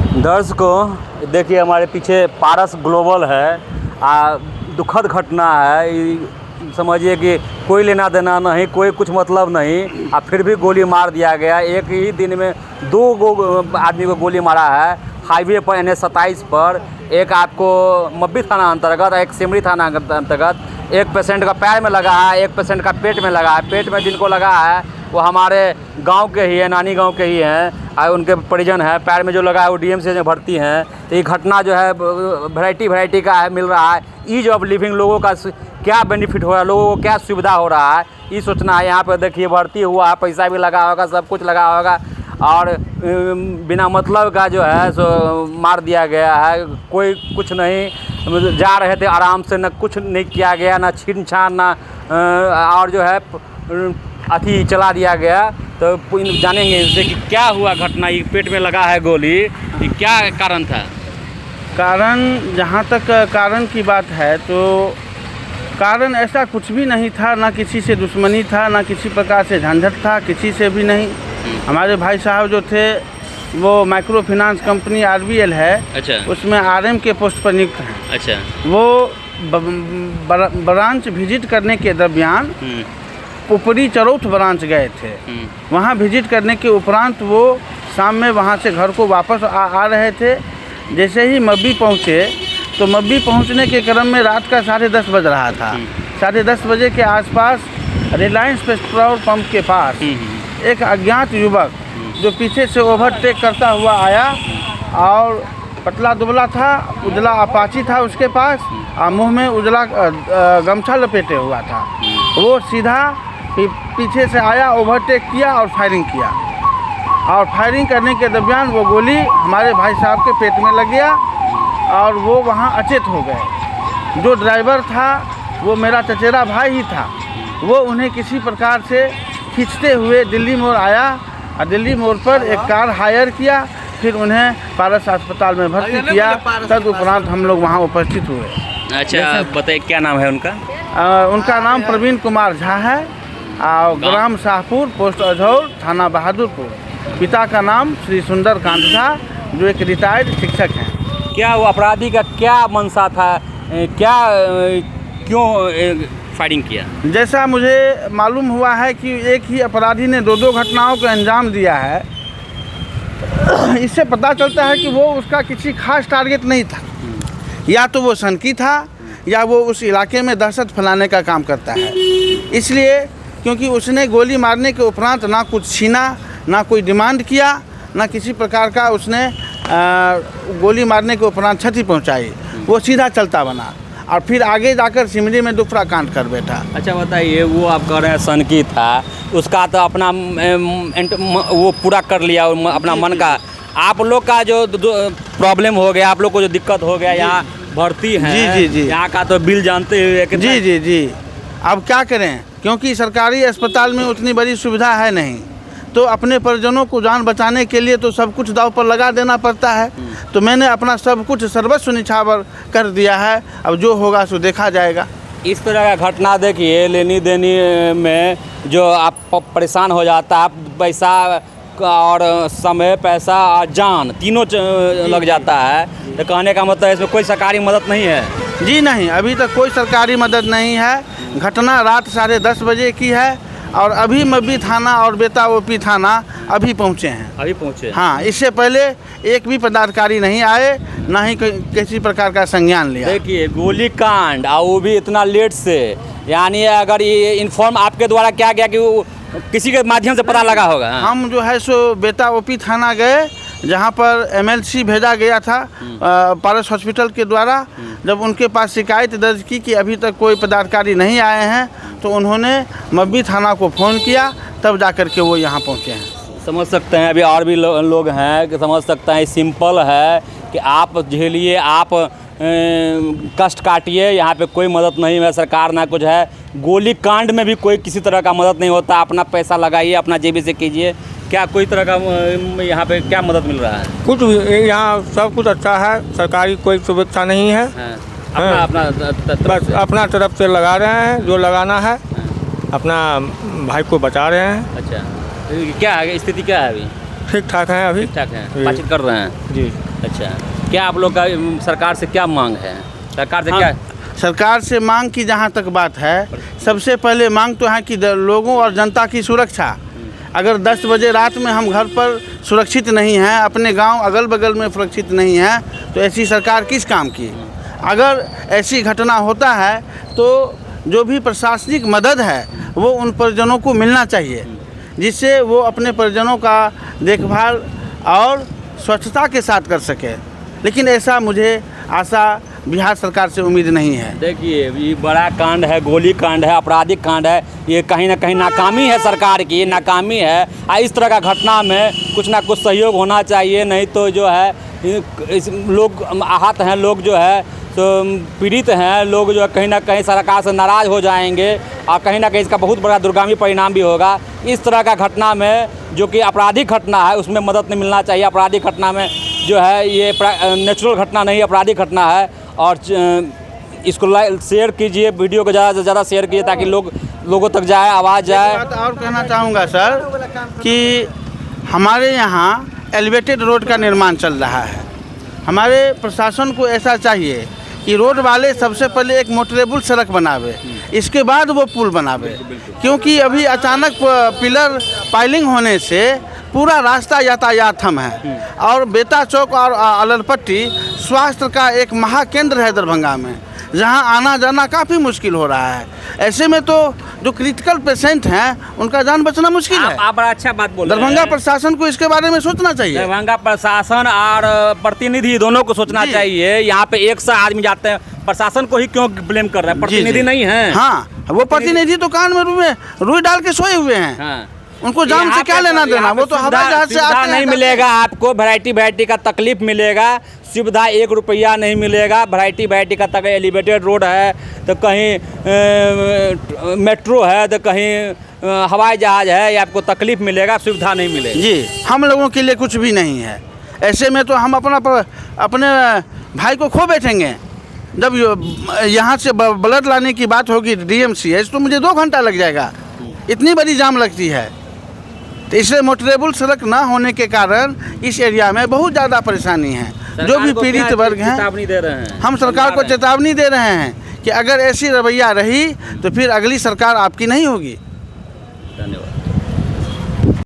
दर्शकों देखिए, हमारे पीछे पारस ग्लोबल है। दुखद घटना है। समझिए कि कोई लेना देना नहीं, कोई कुछ मतलब नहीं, फिर भी गोली मार दिया गया। एक ही दिन में 2 आदमी को गोली मारा है हाईवे पर, NH 27 पर। एक आपको मब्बी थाना अंतर्गत, एक सिमरी थाना अंतर्गत। एक पेशेंट का पैर में लगा है, एक पेशेंट का पेट में लगा है। पेट में जिनको लगा है वो हमारे गांव के ही है, नानी गांव के ही हैं, उनके परिजन हैं। पैर में जो लगा है वो DMC में भर्ती हैं। तो ये घटना जो है वैरायटी का है, मिल रहा है। ईज ऑफ लिविंग, लोगों का क्या बेनिफिट हो रहा है, लोगों को क्या सुविधा हो रहा है, ये सोचना है। यहाँ पर देखिए भर्ती हुआ है, पैसा भी लगा होगा, सब कुछ लगा होगा, और बिना मतलब का जो है सो मार दिया गया है। कोई कुछ नहीं, जा रहे थे आराम से, न कुछ नहीं किया गया, ना छीन छान, ना और जो है अथी चला दिया गया। तो जानेंगे इनसे कि क्या हुआ घटना। ये पेट में लगा है गोली, ये क्या कारण था? कारण, जहाँ तक कारण की बात है तो कारण ऐसा कुछ भी नहीं था। ना किसी से दुश्मनी था, ना किसी प्रकार से झंझट था, किसी से भी नहीं। हमारे भाई साहब जो थे वो माइक्रो फाइनेंस कंपनी RBL है, अच्छा, उसमें RM के पोस्ट पर नियुक्त हैं। अच्छा, वो ब्रांच विजिट करने के दरमियान ऊपरी चरौथ ब्रांच गए थे। वहाँ विजिट करने के उपरांत वो शाम में वहाँ से घर को वापस आ रहे थे। जैसे ही मब्बी पहुँचे तो मब्बी पहुँचने के क्रम में रात का 10:30 बज रहा था। 10:30 बजे के आसपास रिलायंस पेट्रोल पंप के पास एक अज्ञात युवक जो पीछे से ओवरटेक करता हुआ आया, और पतला दुबला था, उजला अपाची था उसके पास, और मुँह में उजला गमछा लपेटे हुआ था। वो सीधा पीछे से आया, ओवरटेक किया और फायरिंग किया। और फायरिंग करने के दरमियान वो गोली हमारे भाई साहब के पेट में लग गया और वो वहाँ अचेत हो गए। जो ड्राइवर था वो मेरा चचेरा भाई ही था। वो उन्हें किसी प्रकार से खींचते हुए दिल्ली मोड़ आया, और दिल्ली मोड़ पर एक कार हायर किया, फिर उन्हें पारस अस्पताल में भर्ती किया। तदुपरांत हम लोग वहाँ उपस्थित हुए। अच्छा, बताइए क्या नाम है उनका? उनका नाम प्रवीण कुमार झा है, और ग्राम शाहपुर, पोस्ट अझौर, थाना बहादुरपुर। पिता का नाम श्री सुंदर कांत झा, जो एक रिटायर्ड शिक्षक हैं। क्या वो अपराधी का क्या मंशा था, क्या क्यों फायरिंग किया? जैसा मुझे मालूम हुआ है कि एक ही अपराधी ने 2 घटनाओं को अंजाम दिया है। इससे पता चलता है कि वो उसका किसी खास टारगेट नहीं था। या तो वो सनकी था, या वो उस इलाके में दहशत फैलाने का काम करता है। इसलिए क्योंकि उसने गोली मारने के उपरांत ना कुछ छीना, ना कोई डिमांड किया, ना किसी प्रकार का उसने गोली मारने के उपरांत क्षति पहुंचाई। वो सीधा चलता बना और फिर आगे जाकर सिमरी में दूसरा कांड कर बैठा। अच्छा बताइए, वो आप कह रहे हैं सनकी था, उसका तो अपना वो पूरा कर लिया अपना मन का। आप लोग का जो प्रॉब्लम हो गया, आप लोग को जो दिक्कत हो गया, यहाँ भर्ती है, जी जी, यहाँ का तो बिल जानते हुए कि जी जी जी, अब क्या करें, क्योंकि सरकारी अस्पताल में उतनी बड़ी सुविधा है नहीं, तो अपने परिजनों को जान बचाने के लिए तो सब कुछ दांव पर लगा देना पड़ता है। तो मैंने अपना सब कुछ सर्वस्व निछावर कर दिया है। अब जो होगा सो देखा जाएगा। इस तरह का घटना देखिए, लेनी देनी में जो आप परेशान हो जाता है, पैसा और समय, पैसा और जान तीनों लग जाता है। तो कहने का मतलब इसमें कोई सरकारी मदद नहीं है? जी नहीं, अभी तक कोई सरकारी मदद नहीं है। घटना रात 10:30 बजे की है, और अभी मब्बी थाना और बेता OP थाना अभी पहुँचे हैं। अभी पहुँचे? हाँ, इससे पहले एक भी पदाधिकारी नहीं आए, ना ही किसी प्रकार का संज्ञान लिया। देखिए, गोली कांड, और वो भी इतना लेट से, यानी अगर ये इन्फॉर्म आपके द्वारा क्या गया कि वो किसी के माध्यम से पता लगा होगा? हम जो है सो बेता OP थाना गए, जहाँ पर MLC भेजा गया था पारस हॉस्पिटल के द्वारा। जब उनके पास शिकायत दर्ज की कि अभी तक कोई पदाधिकारी नहीं आए हैं, तो उन्होंने मब्बी थाना को फ़ोन किया, तब जाकर के वो यहाँ पहुँचे हैं। समझ सकते हैं, अभी और भी लोग हैं कि समझ सकते हैं। सिंपल है कि आप झेलिए, आप कष्ट काटिए, यहाँ पे कोई मदद नहीं है, सरकार ना कुछ है। गोली कांड में भी कोई किसी तरह का मदद नहीं होता। अपना पैसा लगाइए, अपना जेबी से कीजिए। क्या कोई तरह का यहाँ पे क्या मदद मिल रहा है? कुछ यहाँ सब कुछ अच्छा है, सरकारी कोई सुविधा नहीं है। बस अपना तरफ से लगा रहे हैं जो लगाना है, अपना भाई को बचा रहे हैं। अच्छा, क्या है स्थिति, क्या है अभी? ठीक ठाक है, अभी ठीक ठाक है, बातचीत कर रहे हैं जी। अच्छा, क्या आप लोग का सरकार से क्या मांग है? सरकार से क्या? सरकार से मांग की जहाँ तक बात है, सबसे पहले मांग तो है कि लोगों और जनता की सुरक्षा। अगर 10 बजे रात में हम घर पर सुरक्षित नहीं हैं, अपने गांव अगल बगल में सुरक्षित नहीं हैं, तो ऐसी सरकार किस काम की? अगर ऐसी घटना होता है तो जो भी प्रशासनिक मदद है वो उन परिजनों को मिलना चाहिए, जिससे वो अपने परिजनों का देखभाल और स्वच्छता के साथ कर सके। लेकिन ऐसा मुझे आशा बिहार सरकार से उम्मीद नहीं है। देखिए, ये बड़ा कांड है, गोली कांड है, आपराधिक कांड है, ये कहीं ना कहीं नाकामी है सरकार की, नाकामी है। इस तरह का घटना में कुछ ना कुछ सहयोग होना चाहिए, नहीं तो जो है लोग आहत हैं, लोग जो है तो पीड़ित हैं, लोग जो है कहीं ना कहीं सरकार से नाराज़ हो जाएंगे और कहीं ना कहीं इसका बहुत बड़ा दूरगामी परिणाम भी होगा। इस तरह का घटना में जो कि आपराधिक घटना है उसमें मदद नहीं मिलना चाहिए। आपराधिक घटना में जो है ये नेचुरल घटना नहीं, आपराधिक घटना है। और इसको शेयर कीजिए, वीडियो को ज़्यादा से ज़्यादा शेयर कीजिए ताकि लोगों तक जाए, आवाज़ जाए। एक बात और कहना चाहूँगा सर कि हमारे यहाँ एलिवेटेड रोड का निर्माण चल रहा है। हमारे प्रशासन को ऐसा चाहिए कि रोड वाले सबसे पहले एक मोटरेबल सड़क बनावे, इसके बाद वो पुल बनावे, क्योंकि अभी अचानक पिलर पाइलिंग होने से पूरा रास्ता यातायात हम है। और बेता चौक और अलरपट्टी स्वास्थ्य का एक महाकेंद्र है दरभंगा में, जहां आना जाना काफ़ी मुश्किल हो रहा है। ऐसे में तो जो क्रिटिकल पेशेंट हैं उनका जान बचना मुश्किल है। आप बड़ा अच्छा बात बोल रहे हैं। दरभंगा प्रशासन को इसके बारे में सोचना चाहिए। दरभंगा प्रशासन और प्रतिनिधि दोनों को सोचना चाहिए। यहाँ पे 100 आदमी जाते हैं, प्रशासन को ही क्यों ब्लेम कर रहे हैं? प्रतिनिधि नहीं है। हाँ, वो प्रतिनिधि तो कान में रुई डाल के सोए हुए हैं। हाँ। उनको जान से क्या लेना देना? वो तो हवाई जहाज से आते हैं। नहीं मिलेगा आपको, वैरायटी का तकलीफ मिलेगा, सुविधा 1 रुपया नहीं मिलेगा। वैरायटी का तक एलिवेटेड रोड है तो कहीं मेट्रो है तो कहीं हवाई जहाज है, ये आपको तकलीफ मिलेगा, सुविधा नहीं मिलेगी। जी, हम लोगों के लिए कुछ भी नहीं है। ऐसे में तो हम अपने भाई को खो बैठेंगे। जब यहाँ से ब्लड लाने की बात होगी DMCH तो मुझे 2 घंटा लग जाएगा, इतनी बड़ी जाम लगती है। तो इसलिए मोटरेबल सड़क ना होने के कारण इस एरिया में बहुत ज़्यादा परेशानी है। जो भी पीड़ित वर्ग हैं, चेतावनी दे रहे हैं, हम सरकार को चेतावनी दे रहे हैं कि अगर ऐसी रवैया रही तो फिर अगली सरकार आपकी नहीं होगी।